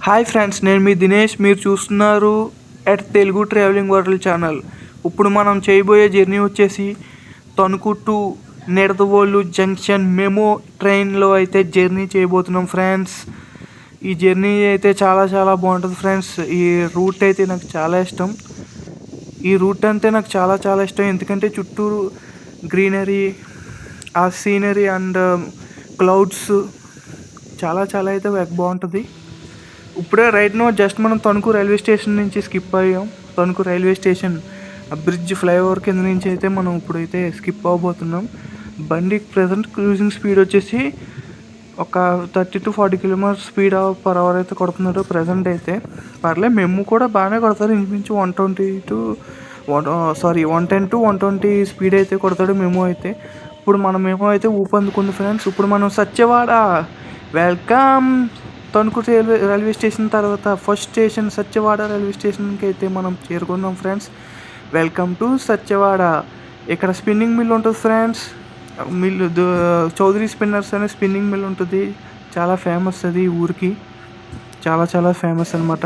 Hi friends, నేను మీ దినేష్. మీరు చూస్తున్నారు at Telugu travelling world channel. ఇప్పుడు మనం చేయబోయే జర్నీ వచ్చేసి Tanuku to Nidadavolu junction memo ట్రైన్లో అయితే జర్నీ చేయబోతున్నాం ఫ్రెండ్స్. ఈ జర్నీ అయితే చాలా చాలా బాగుంటుంది ఫ్రెండ్స్. ఈ రూట్ అయితే నాకు చాలా ఇష్టం. ఈ రూట్ అంటే నాకు చాలా చాలా ఇష్టం, ఎందుకంటే చుట్టూరు గ్రీనరీ, ఆ సీనరీ అండ్ క్లౌడ్స్ చాలా చాలా అయితే బాగుంటుంది. ఇప్పుడే రైట్ నో జస్ట్ మనం తణుకు రైల్వే స్టేషన్ నుంచి స్కిప్ అయ్యాం. Tanuku railway station bridge flyover కింద నుంచి అయితే మనం ఇప్పుడైతే స్కిప్ అవ్వబోతున్నాం. బండి ప్రజెంట్ క్రూజింగ్ స్పీడ్ వచ్చేసి ఒక 30 to 40 kilometre speed per hour అయితే కొడుతున్నాడు ప్రజెంట్ అయితే. పర్లేదు, మేము కూడా బాగానే కొడతారు. ఇంచుమించు 110 to 120 స్పీడ్ అయితే కొడతాడు మేము అయితే. ఇప్పుడు మనం మేము అయితే ఊపందుకుంది ఫ్రెండ్స్. ఇప్పుడు మనం Satyavada welcome. Tanuku railway station తర్వాత ఫస్ట్ స్టేషన్ సత్యవాడ రైల్వే స్టేషన్కి అయితే మనం చేరుకున్నాం ఫ్రెండ్స్. Welcome to Satyavada. ఇక్కడ స్పిన్నింగ్ మిల్ ఉంటుంది ఫ్రెండ్స్. చౌదరి స్పిన్నర్స్ అనే స్పిన్నింగ్ మిల్ ఉంటుంది. చాలా ఫేమస్ అది ఊరికి, చాలా చాలా ఫేమస్ అనమాట.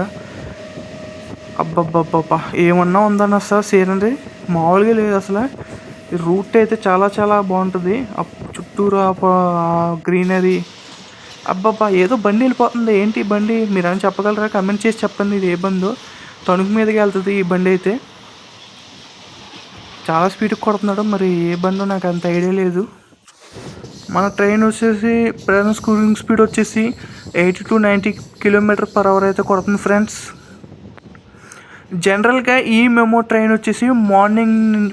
అబ్బబ్బబ్బబ్బా, ఏమన్నా ఉందన్న సార్ సీనరీ మామూలుగా లేదు అసలు. ఈ రూట్ అయితే చాలా చాలా బాగుంటుంది. చుట్టూరు గ్రీనరీ. అబ్బబ్బా, ఏదో బండి వెళ్ళిపోతుంది. ఏంటి బండి మీరు అని చెప్పగలరా? కమెంట్ చేసి చెప్పండి. ఇది ఏ బందో. తణుకు మీదకి వెళ్తుంది ఈ బండి అయితే. చాలా స్పీడ్కి కొడుతున్నాడు, మరి ఏ బండో నాకు అంత ఐడియా లేదు. మన ట్రైన్ వచ్చేసి ప్రజెంట్ క్రూజింగ్ స్పీడ్ వచ్చేసి 80 to 90 కిలోమీటర్ పర్ అవర్ అయితే కొడుతుంది ఫ్రెండ్స్. జనరల్గా ఈ మెమో ట్రైన్ వచ్చేసి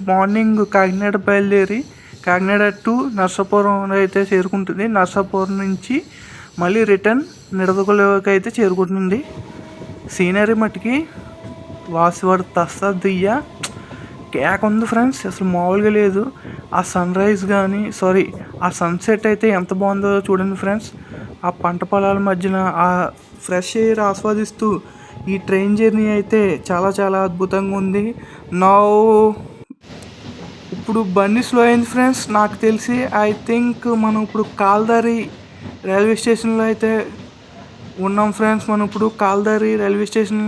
మార్నింగ్ కాకినాడ బయలుదేరి కాకినాడ టు నర్సాపురం అయితే చేరుకుంటుంది. నర్సాపురం నుంచి మళ్ళీ రిటర్న్ నిడదవోలుకి అయితే చేరుకుంటుంది. సీనరీ మట్టుకి వాసివాడ తస్తదియ్య కేక్ ఉంది ఫ్రెండ్స్, అసలు మామూలుగా లేదు. ఆ సన్ రైజ్ కానీ ఆ సన్సెట్ అయితే ఎంత బాగుందో చూడండి ఫ్రెండ్స్. ఆ పంట పొలాల మధ్యన ఆ ఫ్రెష్ ఎయిర్ ఆస్వాదిస్తూ ఈ ట్రైన్ జర్నీ అయితే చాలా చాలా అద్భుతంగా ఉంది. ఇప్పుడు బండి స్లో అయింది ఫ్రెండ్స్. నాకు తెలిసి ఐ థింక్ మనం ఇప్పుడు కాల్దారి రైల్వే స్టేషన్లో అయితే ఉన్నాం ఫ్రెండ్స్. మనం ఇప్పుడు కాల్దారి రైల్వే స్టేషన్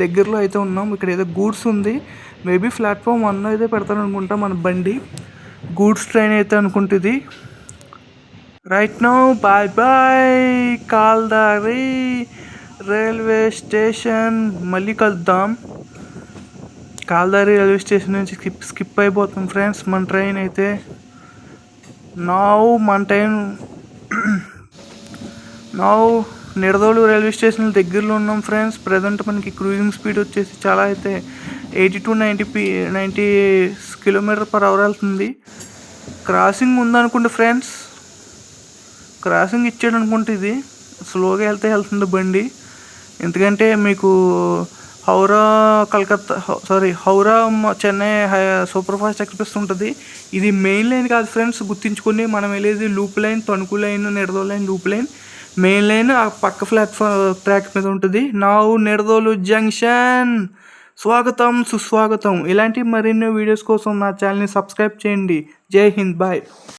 దగ్గరలో అయితే ఉన్నాం. ఇక్కడ ఏదో గూడ్స్ ఉంది. మేబీ ప్లాట్ఫామ్ 1 అయితే పెడతాను అనుకుంటా మన బండి. గూడ్స్ ట్రైన్ అయితే అనుకుంటుంది. Right now bye bye Kaldhari railway station. మళ్ళీ కలుద్దాం. కాల్దారి రైల్వే స్టేషన్ నుంచి స్కిప్ అయిపోతాం ఫ్రెండ్స్ మన ట్రైన్ అయితే. నిడదవోలు రైల్వే స్టేషన్ దగ్గరలో ఉన్నాం ఫ్రెండ్స్. ప్రజెంట్ మనకి క్రూజింగ్ స్పీడ్ వచ్చేసి చాలా అయితే 80 to 90 కిలోమీటర్ పర్ అవర్ వెళ్తుంది. క్రాసింగ్ ఉందనుకుంటే ఫ్రెండ్స్, క్రాసింగ్ ఇచ్చాడు అనుకుంటే ఇది స్లోగా వెళ్తుంది బండి. ఎందుకంటే మీకు Howrah Chennai super fast express ఉంటుంది. ఇది మెయిన్ లైన్ కాదు ఫ్రెండ్స్, గుర్తించుకొని. మనం వెళ్ళేది loop line, Tanuku line, Nidadavolu line, loop line. Main line ఆ పక్క ట్రాక్ మీద ఉంటుంది. నిడదవోలు జంక్షన్. స్వాగతం సుస్వాగతం. ఇలాంటి మరిన్ని వీడియోస్ కోసం నా ఛానల్ని సబ్స్క్రైబ్ చేయండి. జై హింద్, బాయ్.